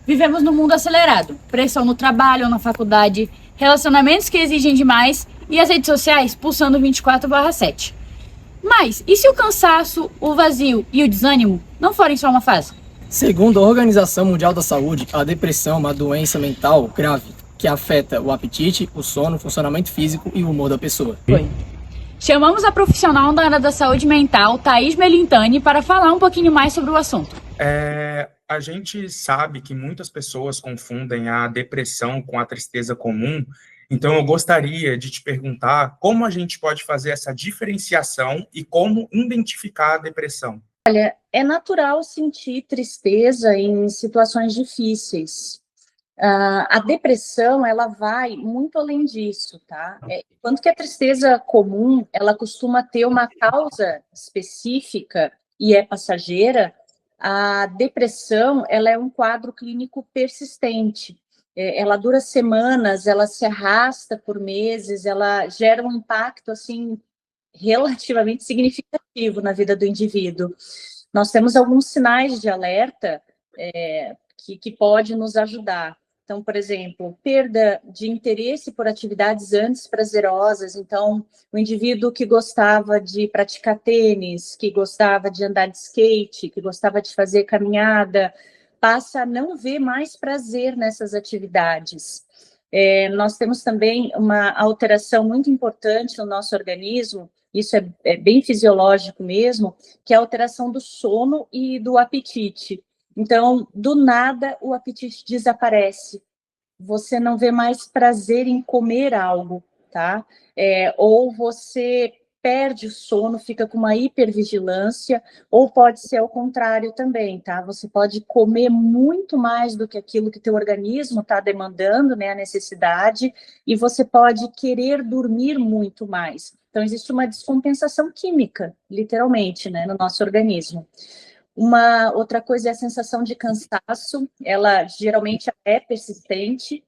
Vivemos num mundo acelerado, pressão no trabalho ou na faculdade, relacionamentos que exigem demais e as redes sociais pulsando 24/7. Mas e se o cansaço, o vazio e o desânimo não forem só uma fase? Segundo a Organização Mundial da Saúde, a depressão é uma doença mental grave que afeta o apetite, o sono, o funcionamento físico e o humor da pessoa. Chamamos a profissional da área da saúde mental, Thaís Melintani, para falar um pouquinho mais sobre o assunto. A gente sabe que muitas pessoas confundem a depressão com a tristeza comum, então eu gostaria de te perguntar como a gente pode fazer essa diferenciação e como identificar a depressão. Olha, é natural sentir tristeza em situações difíceis. A depressão, ela vai muito além disso, tá? Enquanto que a tristeza comum, ela costuma ter uma causa específica e é passageira, a depressão, ela é um quadro clínico persistente. Ela dura semanas, ela se arrasta por meses, ela gera um impacto, assim, relativamente significativo na vida do indivíduo. Nós temos alguns sinais de alerta que pode nos ajudar. Então, por exemplo, perda de interesse por atividades antes prazerosas. Então, o indivíduo que gostava de praticar tênis, que gostava de andar de skate, que gostava de fazer caminhada, passa a não ver mais prazer nessas atividades. Nós temos também uma alteração muito importante no nosso organismo, isso é bem fisiológico mesmo, que é a alteração do sono e do apetite. Então, do nada, o apetite desaparece. Você não vê mais prazer em comer algo, tá? Ou você perde o sono, fica com uma hipervigilância, ou pode ser ao contrário também, tá? Você pode comer muito mais do que aquilo que teu organismo está demandando, né, a necessidade, e você pode querer dormir muito mais. Então, existe uma descompensação química, literalmente, né, no nosso organismo. Uma outra coisa é a sensação de cansaço, ela geralmente é persistente,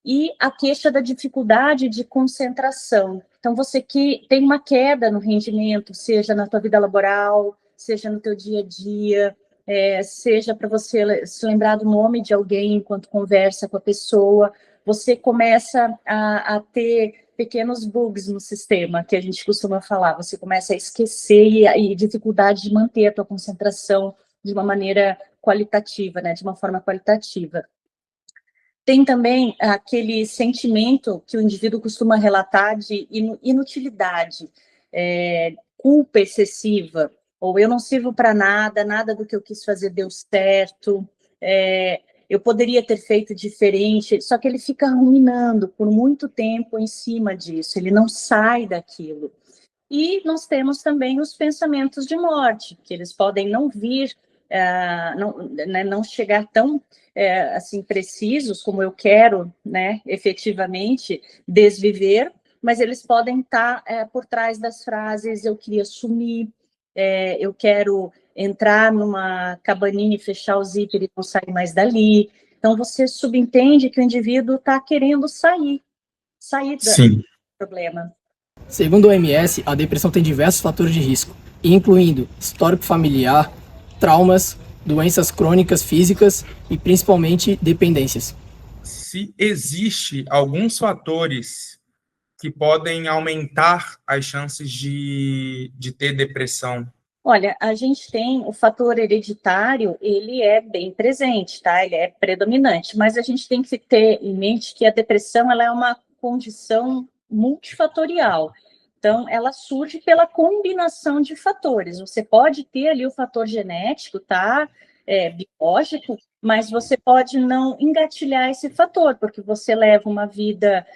e a queixa da dificuldade de concentração. Então, você que tem uma queda no rendimento, seja na tua vida laboral, seja no teu dia a dia, seja para você se lembrar do nome de alguém enquanto conversa com a pessoa, você começa a ter pequenos bugs no sistema, que a gente costuma falar, você começa a esquecer e dificuldade de manter a tua concentração de uma maneira qualitativa, né, de uma forma qualitativa. Tem também aquele sentimento que o indivíduo costuma relatar de inutilidade, culpa excessiva, ou eu não sirvo para nada, nada do que eu quis fazer deu certo, eu poderia ter feito diferente, só que ele fica ruminando por muito tempo em cima disso, ele não sai daquilo. E nós temos também os pensamentos de morte, que eles podem não vir, não chegar tão assim precisos como eu quero, né, efetivamente desviver, mas eles podem estar por trás das frases: eu queria sumir, eu quero entrar numa cabaninha e fechar o zíper e não sair mais dali. Então você subentende que o indivíduo está querendo sair do problema. Segundo o OMS, a depressão tem diversos fatores de risco, incluindo histórico familiar, traumas, doenças crônicas físicas e principalmente dependências. Se existe alguns fatores que podem aumentar as chances de ter depressão? Olha, a gente tem o fator hereditário, ele é bem presente, tá? Ele é predominante, mas a gente tem que ter em mente que a depressão, ela é uma condição multifatorial. Então, ela surge pela combinação de fatores. Você pode ter ali o fator genético, tá? Biológico, mas você pode não engatilhar esse fator, porque você leva uma vida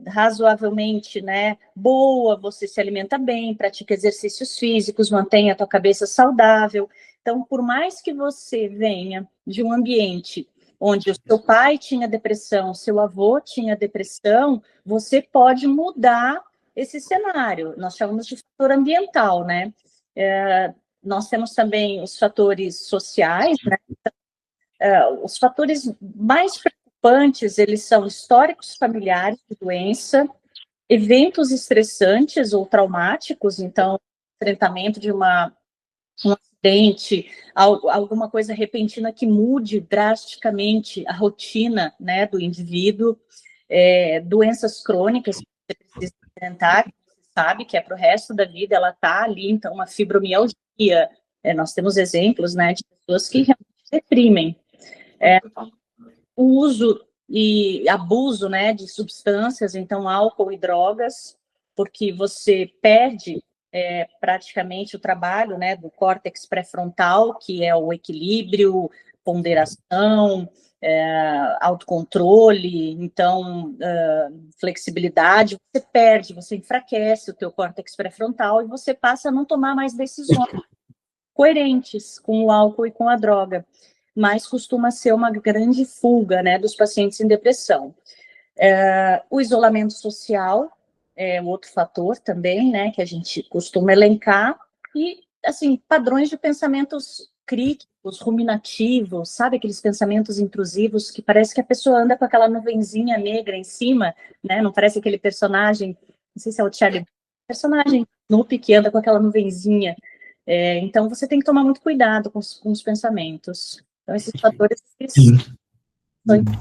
razoavelmente, né, boa, você se alimenta bem, pratica exercícios físicos, mantém a tua cabeça saudável. Então, por mais que você venha de um ambiente onde o seu pai tinha depressão, seu avô tinha depressão, você pode mudar esse cenário. Nós chamamos de fator ambiental, né? Nós temos também os fatores sociais, né? Os fatores mais preocupantes, eles são históricos familiares de doença, eventos estressantes ou traumáticos, então, enfrentamento de um acidente acidente, alguma coisa repentina que mude drasticamente a rotina, né, do indivíduo, doenças crônicas que você precisa enfrentar, que você sabe que é para o resto da vida, ela está ali, então, uma fibromialgia, nós temos exemplos, né, de pessoas que realmente deprimem. O uso e abuso, né, de substâncias, então álcool e drogas, porque você perde praticamente o trabalho, né, do córtex pré-frontal, que é o equilíbrio, ponderação, autocontrole, então, flexibilidade, você perde, você enfraquece o teu córtex pré-frontal e você passa a não tomar mais decisões coerentes com o álcool e com a droga, mas costuma ser uma grande fuga, né, dos pacientes em depressão. O isolamento social é outro fator também, né, que a gente costuma elencar, e, assim, padrões de pensamentos críticos, ruminativos, sabe, aqueles pensamentos intrusivos que parece que a pessoa anda com aquela nuvenzinha negra em cima, né, não parece aquele personagem, não sei se é o Charlie, personagem Snoopy que anda com aquela nuvenzinha. Então, você tem que tomar muito cuidado com os pensamentos. Então, esses fatores...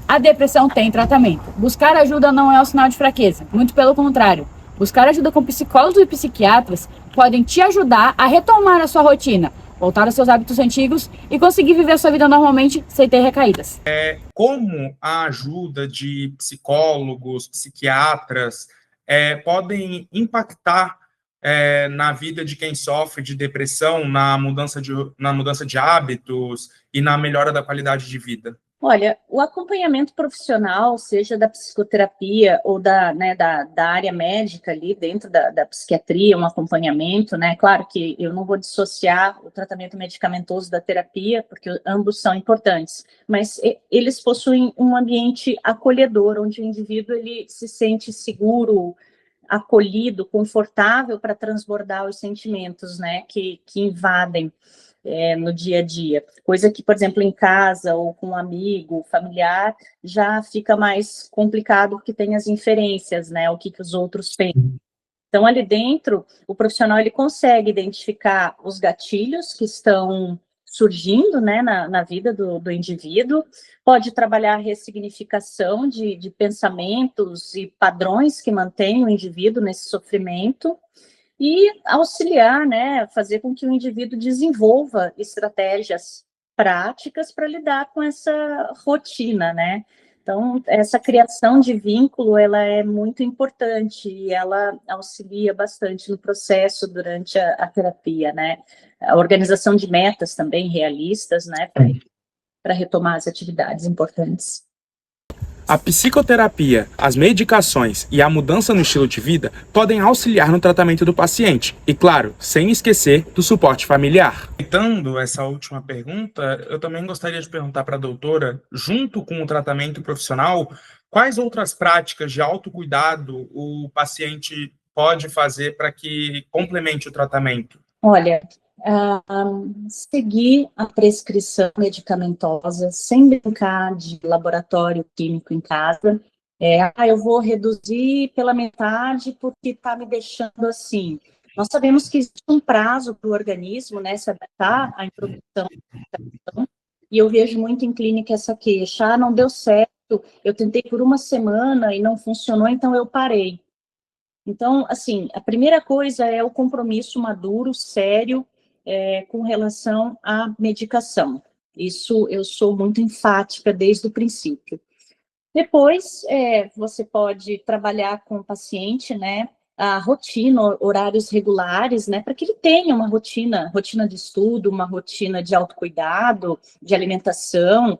A depressão tem tratamento. Buscar ajuda não é um sinal de fraqueza, muito pelo contrário. Buscar ajuda com psicólogos e psiquiatras podem te ajudar a retomar a sua rotina, voltar aos seus hábitos antigos e conseguir viver a sua vida normalmente sem ter recaídas. Como a ajuda de psicólogos, psiquiatras podem impactar na vida de quem sofre de depressão, na mudança de hábitos e na melhora da qualidade de vida? Olha, o acompanhamento profissional, seja da psicoterapia ou da área médica ali dentro da psiquiatria, um acompanhamento, né? Claro que eu não vou dissociar o tratamento medicamentoso da terapia, porque ambos são importantes, mas eles possuem um ambiente acolhedor, onde o indivíduo ele se sente seguro, acolhido, confortável para transbordar os sentimentos, né, que invadem no dia a dia. Coisa que, por exemplo, em casa ou com um amigo, familiar, já fica mais complicado porque tem as inferências, né, o que os outros pensam. Então, ali dentro, o profissional ele consegue identificar os gatilhos que estão surgindo, né, na vida do indivíduo, pode trabalhar a ressignificação de pensamentos e padrões que mantêm o indivíduo nesse sofrimento e auxiliar, né, fazer com que o indivíduo desenvolva estratégias práticas para lidar com essa rotina, né? Então, essa criação de vínculo, ela é muito importante e ela auxilia bastante no processo durante a terapia, né? A organização de metas também realistas, né, para retomar as atividades importantes. A psicoterapia, as medicações e a mudança no estilo de vida podem auxiliar no tratamento do paciente. E, claro, sem esquecer do suporte familiar. Aproveitando essa última pergunta, eu também gostaria de perguntar para a doutora, junto com o tratamento profissional, quais outras práticas de autocuidado o paciente pode fazer para que complemente o tratamento? Olha, seguir a prescrição medicamentosa, sem brincar de laboratório químico em casa. Eu vou reduzir pela metade porque está me deixando assim. Nós sabemos que existe um prazo para o organismo, né, se adaptar à introdução da medicação, e eu vejo muito em clínica essa queixa, não deu certo, eu tentei por uma semana e não funcionou, então eu parei. Então, assim, a primeira coisa é o compromisso maduro, sério, com relação à medicação. Isso eu sou muito enfática desde o princípio. Depois, você pode trabalhar com o paciente, né, a rotina, horários regulares, né, para que ele tenha uma rotina de estudo, uma rotina de autocuidado, de alimentação.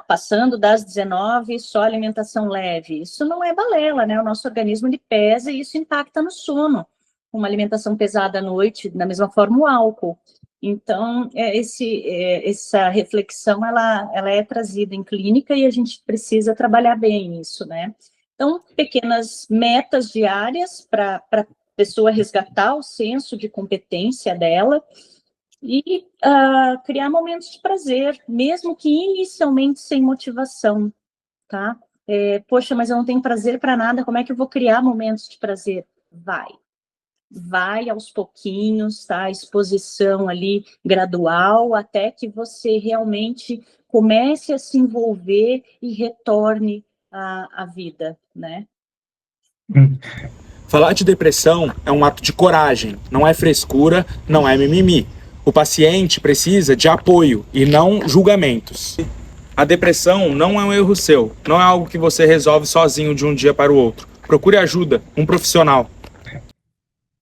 Passando das 19, só alimentação leve. Isso não é balela, né? O nosso organismo ele pesa e isso impacta no sono. Uma alimentação pesada à noite, da mesma forma o álcool. Então, essa reflexão, ela é trazida em clínica e a gente precisa trabalhar bem isso, né? Então, pequenas metas diárias para a pessoa resgatar o senso de competência dela e criar momentos de prazer, mesmo que inicialmente sem motivação, tá? Poxa, mas eu não tenho prazer para nada, como é que eu vou criar momentos de prazer? Vai. vai aos pouquinhos, tá? Exposição ali gradual, até que você realmente comece a se envolver e retorne à vida, né? Falar de depressão é um ato de coragem, não é frescura, não é mimimi. O paciente precisa de apoio e não julgamentos. A depressão não é um erro seu, não é algo que você resolve sozinho de um dia para o outro. Procure ajuda, um profissional.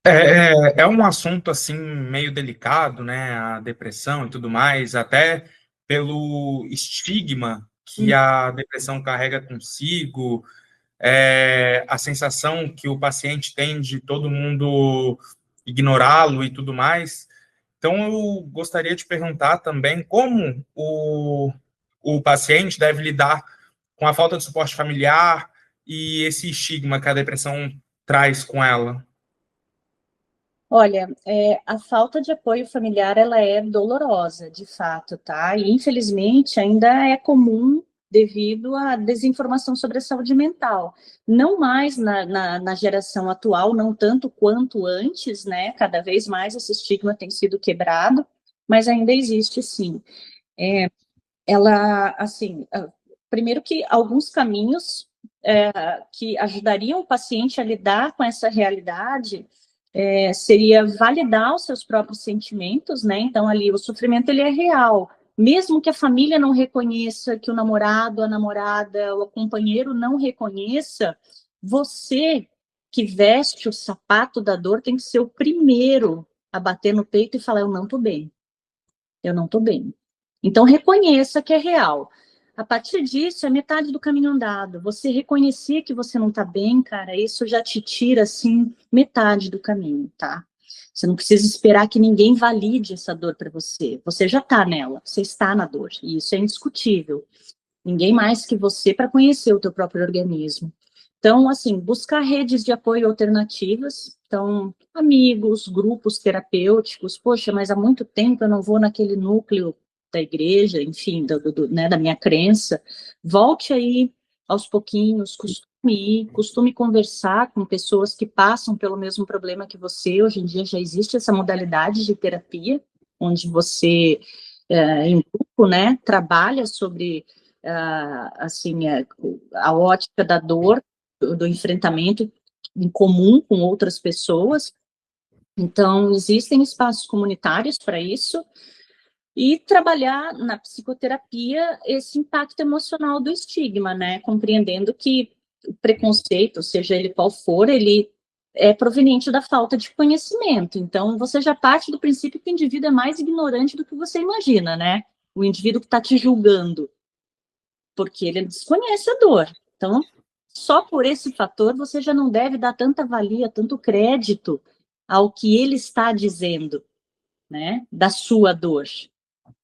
É um assunto assim meio delicado, né? A depressão e tudo mais, até pelo estigma que a depressão carrega consigo, a sensação que o paciente tem de todo mundo ignorá-lo e tudo mais. Então, eu gostaria de perguntar também como o paciente deve lidar com a falta de suporte familiar e esse estigma que a depressão traz com ela. Olha, a falta de apoio familiar, ela é dolorosa, de fato, tá? E, infelizmente, ainda é comum devido à desinformação sobre a saúde mental. Não mais na geração atual, não tanto quanto antes, né? Cada vez mais esse estigma tem sido quebrado, mas ainda existe, sim. Ela, assim, primeiro que alguns caminhos que ajudariam o paciente a lidar com essa realidade seria validar os seus próprios sentimentos, né? Então, ali, o sofrimento, ele é real. Mesmo que a família não reconheça, que o namorado, a namorada, o companheiro não reconheça, você que veste o sapato da dor tem que ser o primeiro a bater no peito e falar, eu não tô bem. Eu não tô bem. Então, reconheça que é real. A partir disso, é metade do caminho andado. Você reconhecer que você não tá bem, cara, isso já te tira, assim, metade do caminho, tá? Você não precisa esperar que ninguém valide essa dor para você. Você já tá nela, você está na dor, e isso é indiscutível. Ninguém mais que você para conhecer o teu próprio organismo. Então, assim, buscar redes de apoio alternativas, então, amigos, grupos terapêuticos, poxa, mas há muito tempo eu não vou naquele núcleo da igreja, enfim, né, da minha crença, volte aí aos pouquinhos, costume conversar com pessoas que passam pelo mesmo problema que você. Hoje em dia já existe essa modalidade de terapia, onde você, em grupo, né, trabalha sobre assim, a ótica da dor, do enfrentamento em comum com outras pessoas. Então, existem espaços comunitários para isso, e trabalhar na psicoterapia esse impacto emocional do estigma, né? Compreendendo que o preconceito, seja ele qual for, ele é proveniente da falta de conhecimento. Então, você já parte do princípio que o indivíduo é mais ignorante do que você imagina, né? O indivíduo que está te julgando, porque ele desconhece a dor. Então, só por esse fator, você já não deve dar tanta valia, tanto crédito ao que ele está dizendo, né? Da sua dor.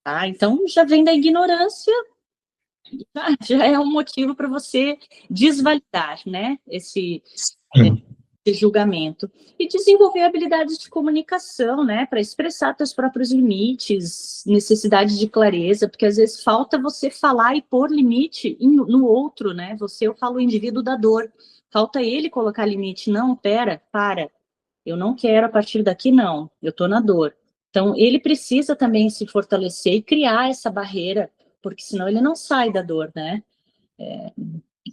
Tá? Então, já vem da ignorância, já é um motivo para você desvalidar, né, esse julgamento. E desenvolver habilidades de comunicação, né, para expressar seus próprios limites, necessidade de clareza, porque às vezes falta você falar e pôr limite no outro, né, eu falo o indivíduo da dor, falta ele colocar limite, não, para, eu não quero a partir daqui, não, eu tô na dor. Então, ele precisa também se fortalecer e criar essa barreira, porque senão ele não sai da dor, né?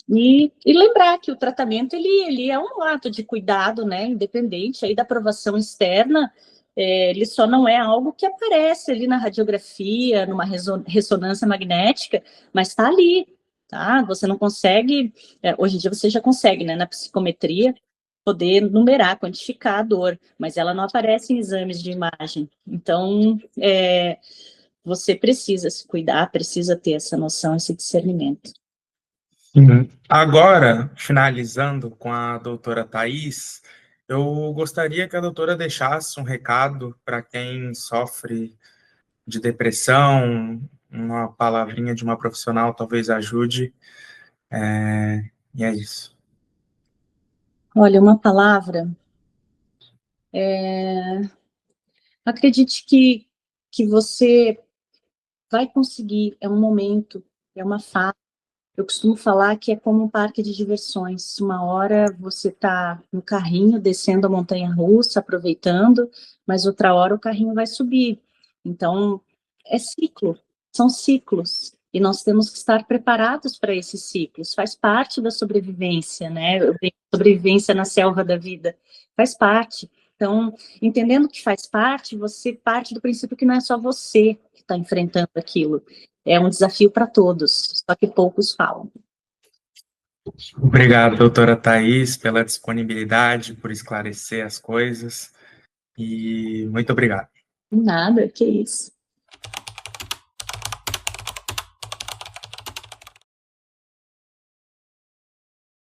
E lembrar que o tratamento, ele é um ato de cuidado, né? Independente aí da aprovação externa, ele só não é algo que aparece ali na radiografia, numa ressonância magnética, mas está ali, tá? Você não consegue, hoje em dia você já consegue, né? Na psicometria, poder numerar, quantificar a dor, mas ela não aparece em exames de imagem. Então, você precisa se cuidar, precisa ter essa noção, esse discernimento. Agora, finalizando com a doutora Thais, eu gostaria que a doutora deixasse um recado para quem sofre de depressão, uma palavrinha de uma profissional talvez ajude, e é isso. Olha, uma palavra, acredite que você vai conseguir, é um momento, é uma fase, Eu costumo falar que é como um parque de diversões. Uma hora você está no carrinho, descendo a montanha-russa, aproveitando, mas outra hora o carrinho vai subir. Então, é ciclo, são ciclos. E nós temos que estar preparados para esses ciclos. Faz parte da sobrevivência, né? Sobrevivência na selva da vida. Faz parte. Então, entendendo que faz parte, você parte do princípio que não é só você que está enfrentando aquilo. É um desafio para todos, só que poucos falam. Obrigado, doutora Thais, pela disponibilidade, por esclarecer as coisas, e muito obrigado. Nada, que isso.